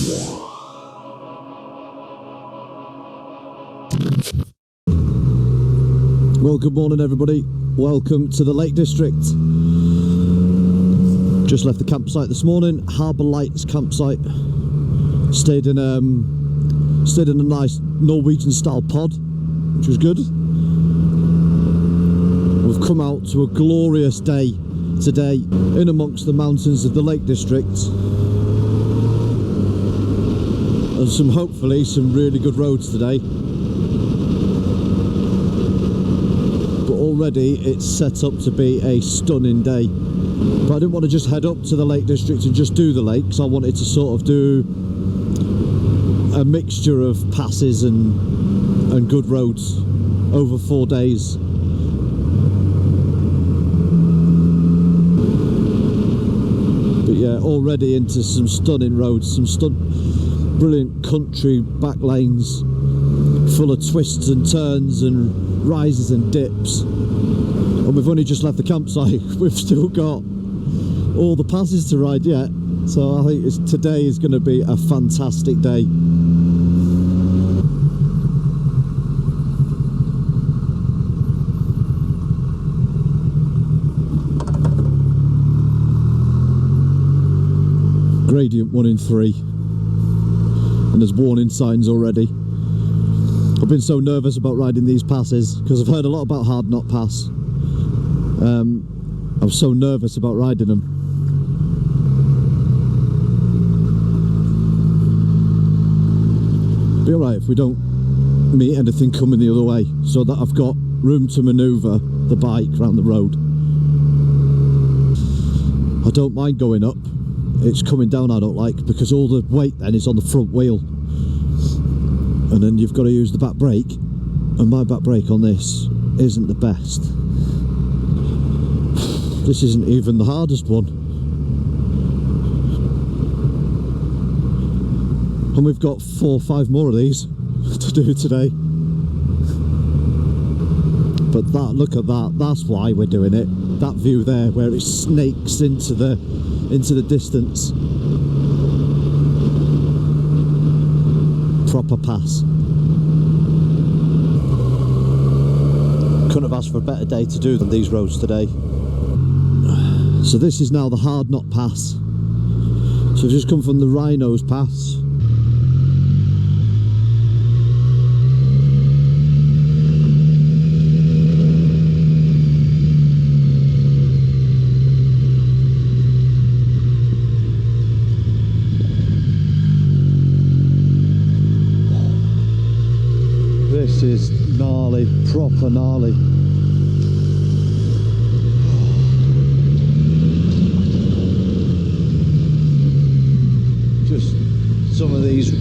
Well, good morning everybody, welcome to the Lake District. Just left the campsite this morning, Harbour Lights campsite. Stayed in a nice Norwegian style pod, which was good. We've come out to a glorious day today in amongst the mountains of the Lake District, and hopefully some really good roads today. Already it's set up to be a stunning day, but I didn't want to just head up to the Lake District and just do the lakes. I wanted to sort of do a mixture of passes and good roads over 4 days. But yeah, already into some stunning roads, brilliant country back lanes full of twists and turns and rises and dips. And we've only just left the campsite. We've still got all the passes to ride yet, so I think today is going to be a fantastic day. Gradient 1 in 3, and there's warning signs already. I've been so nervous about riding these passes because I've heard a lot about Hardknott Pass. I'm so nervous about riding them. Be alright if we don't meet anything coming the other way, so that I've got room to manoeuvre the bike around the road. I don't mind going up, it's coming down I don't like, because all the weight then is on the front wheel. And then you've got to use the back brake, and my back brake on this isn't the best. This isn't even the hardest one. And we've got 4 or 5 more of these to do today. But look at that, that's why we're doing it. That view there where it snakes into the distance. Proper pass. Couldn't have asked for a better day to do than these roads today. So this is now the Hardknott Pass. So we've just come from the Rhinos Pass. This is gnarly, proper gnarly. Just some of these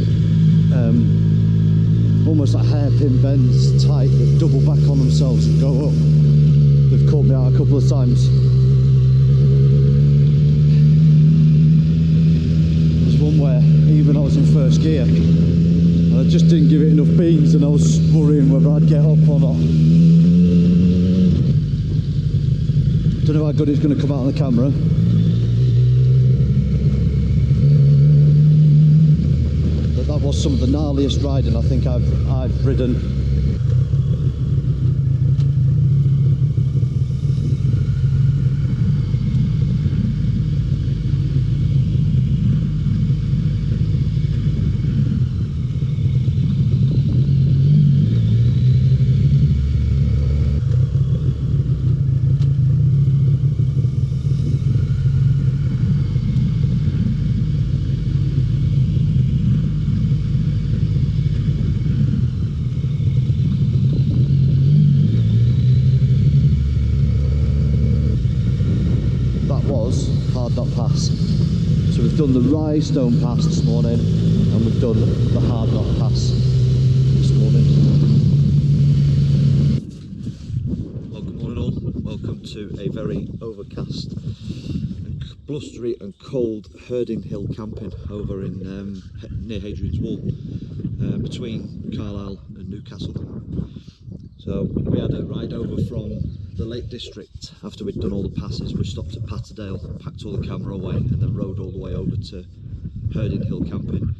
almost like hairpin bends tight that double back on themselves and go up. They've caught me out a couple of times. There's one where even I was in first gear, I just didn't give it enough beans and I was worrying whether I'd get up or not. Don't know how good it's going to come out on the camera. But that was some of the gnarliest riding I think I've ridden. Hardknott Pass. So we've done the Rhinestone Pass this morning, and we've done the Hardknott Pass this morning. Well, good morning all. Welcome to a very overcast and blustery and cold Herding Hill camping over in near Hadrian's Wall, between Carlisle and Newcastle. So we had a ride over from the Lake District. After we'd done all the passes, we stopped at Patterdale, packed all the camera away, and then rode all the way over to Herding Hill camping.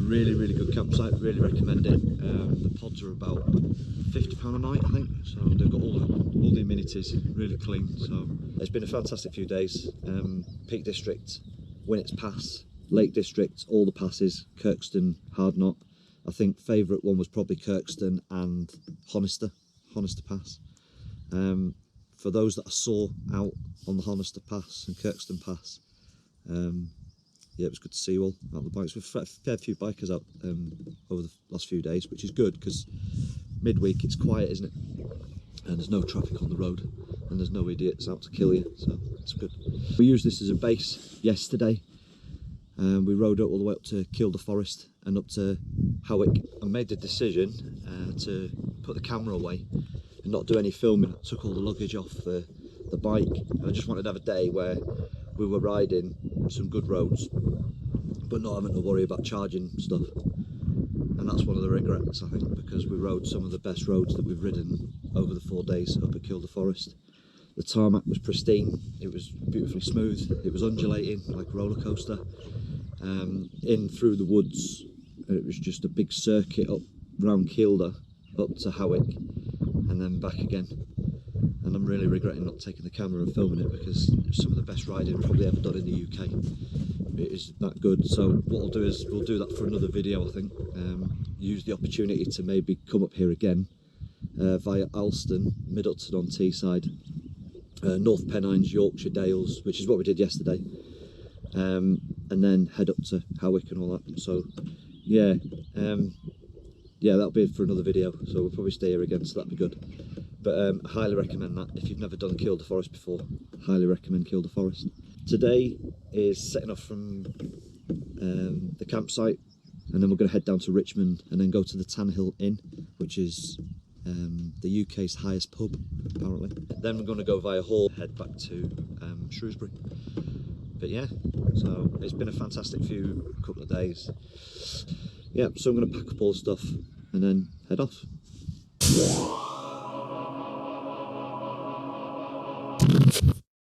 really good campsite, really recommend it. The pods are about £50 a night, I think, so they've got all the amenities, really clean. So it's been a fantastic few days. Peak District, Winnet's Pass, Lake District, all the passes, Kirkstone, Hardknott. I think favourite one was probably Kirkstone and Honister Pass. For those that I saw out on the Honister Pass and Kirkstone Pass, yeah, it was good to see you all out on the bikes. We've had a fair few bikers out over the last few days, which is good because midweek it's quiet, isn't it? And there's no traffic on the road and there's no idiots out to kill you, so it's good. We used this as a base yesterday. We rode all the way up to Kielder Forest and up to Howick and made the decision to put the camera away and not do any filming. I took all the luggage off the bike, and I just wanted to have a day where we were riding some good roads but not having to worry about charging stuff. And that's one of the regrets, I think, because we rode some of the best roads that we've ridden over the 4 days up at Kielder Forest. The tarmac was pristine, it was beautifully smooth, it was undulating like a roller coaster. In through the woods, it was just a big circuit up round Kielder, up to Howick, and then back again. And I'm really regretting not taking the camera and filming it, because it's some of the best riding I've probably ever done in the UK. It is that good. So what I'll do is we'll do that for another video, I think. Use the opportunity to maybe come up here again via Alston, Middleton on Teesside, North Pennines, Yorkshire Dales, which is what we did yesterday, and then head up to Howick and all that. So yeah, yeah, that'll be it for another video, so we'll probably stay here again, so that'll be good. But I highly recommend that. If you've never done Kielder Forest before, highly recommend Kielder Forest. Today is setting off from the campsite, and then we're going to head down to Richmond and then go to the Tanhill Inn, which is the UK's highest pub, apparently. Then we're going to go via Hall, head back to Shrewsbury. But yeah, so it's been a fantastic couple of days. Yeah, so I'm going to pack up all the stuff and then head off.